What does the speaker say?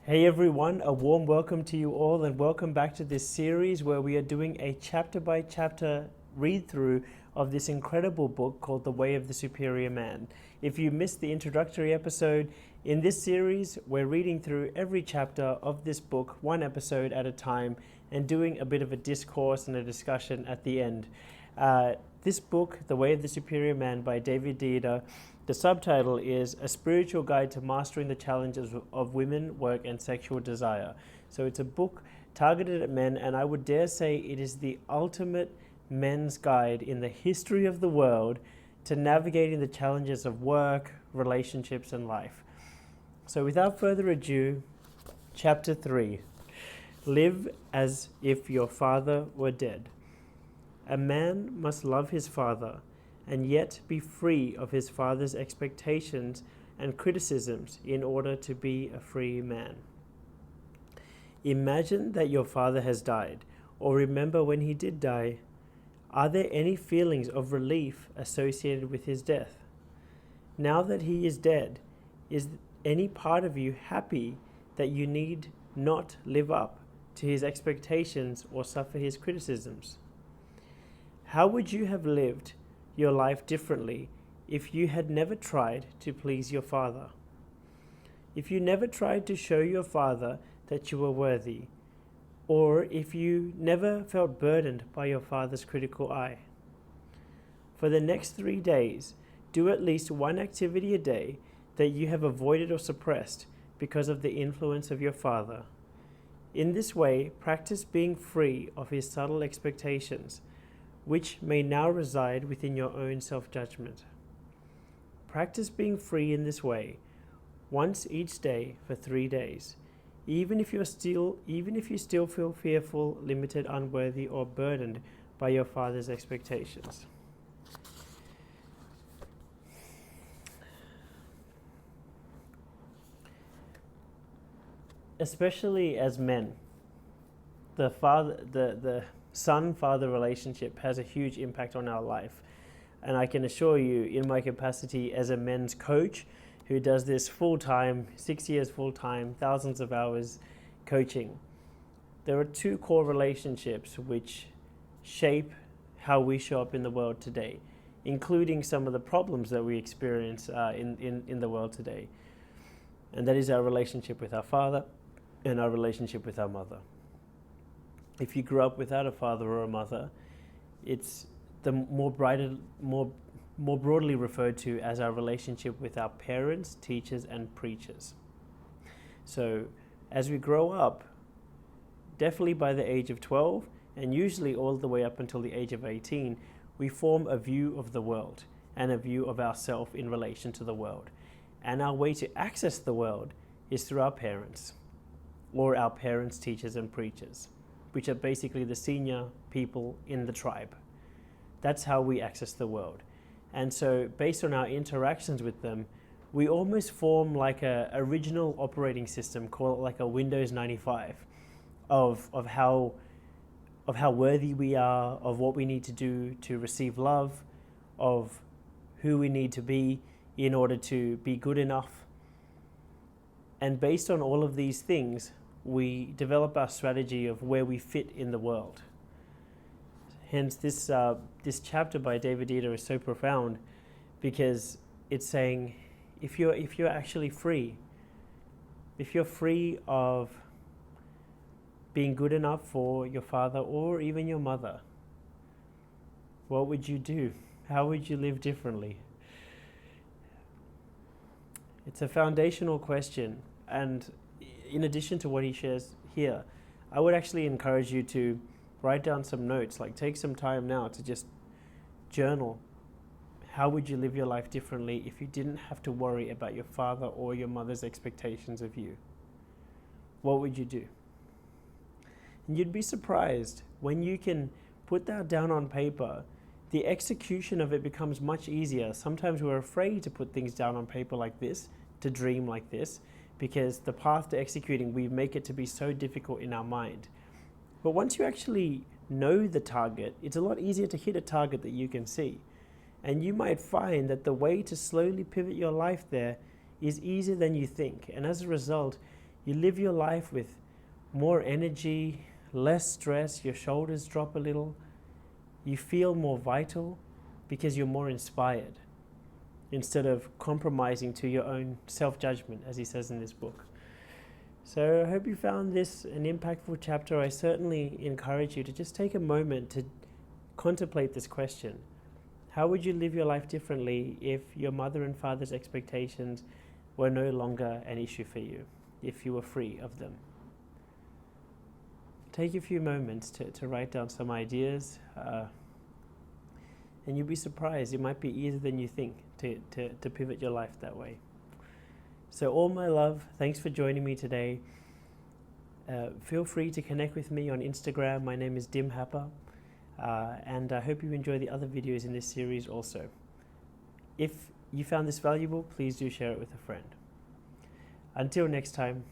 Hey everyone, a warm welcome to you all, and welcome back to this series where we are doing a chapter by chapter read through of this incredible book called The Way of the Superior Man. If you missed the introductory episode, in this series we're reading through every chapter of this book, one episode at a time, and doing a bit of a discourse and a discussion at the end. This book, The Way of the Superior Man by David Deida, the subtitle is A Spiritual Guide to Mastering the Challenges of Women, Work and Sexual Desire. So it's a book targeted at men, and I would dare say it is the ultimate men's guide in the history of the world to navigating the challenges of work, relationships and life. So without further ado, chapter 3. Live as if your father were dead. A man must love his father and yet be free of his father's expectations and criticisms in order to be a free man. Imagine that your father has died, or remember when he did die. Are there any feelings of relief associated with his death? Now that he is dead, is any part of you happy that you need not live up to his expectations or suffer his criticisms? How would you have lived your life differently if you had never tried to please your father? If you never tried to show your father that you were worthy, or if you never felt burdened by your father's critical eye? For the next 3 days, do at least one activity a day that you have avoided or suppressed because of the influence of your father. In this way, practice being free of his subtle expectations, which may now reside within your own self-judgment. Practice being free in this way, once each day for 3 days, even if you still feel fearful, limited, unworthy, or burdened by your father's expectations. Especially as men, the son-father relationship has a huge impact on our life. And I can assure you, in my capacity as a men's coach who does this full-time, 6 years full-time, thousands of hours coaching, there are two core relationships which shape how we show up in the world today, including some of the problems that we experience in the world today. And that is our relationship with our father and our relationship with our mother. If you grew up without a father or a mother, it's the more broadly referred to as our relationship with our parents, teachers, and preachers. So as we grow up, definitely by the age of 12, and usually all the way up until the age of 18, we form a view of the world and a view of ourselves in relation to the world. And our way to access the world is through our parents, or our parents, teachers, and preachers, which are basically the senior people in the tribe. That's how we access the world. And so based on our interactions with them, we almost form like a original operating system, call it like a Windows 95, of how worthy we are, of what we need to do to receive love, of who we need to be in order to be good enough. And based on all of these things, we develop our strategy of where we fit in the world. Hence, this chapter by David Deida is so profound, because it's saying, if you're actually free, if you're free of being good enough for your father or even your mother, what would you do? How would you live differently? It's a foundational question, and in addition to what he shares here, I would actually encourage you to write down some notes, like take some time now to just journal. How would you live your life differently if you didn't have to worry about your father or your mother's expectations of you? What would you do? And you'd be surprised when you can put that down on paper, the execution of it becomes much easier. Sometimes we're afraid to put things down on paper like this, to dream like this, because the path to executing, we make it to be so difficult in our mind. But once you actually know the target, it's a lot easier to hit a target that you can see. And you might find that the way to slowly pivot your life there is easier than you think. And as a result, You live your life with more energy, less stress, your shoulders drop a little, you feel more vital because you're more inspired instead of compromising to your own self-judgment, as he says in this book. So I hope you found this an impactful chapter. I certainly encourage you to just take a moment to contemplate this question. How would you live your life differently if your mother and father's expectations were no longer an issue for you, if you were free of them? Take a few moments to write down some ideas, and you'll be surprised. It might be easier than you think to pivot your life that way. So all my love, thanks for joining me today. Feel free to connect with me on Instagram. My name is Dim Happer, and I hope you enjoy the other videos in this series also. If you found this valuable, please do share it with a friend. Until next time,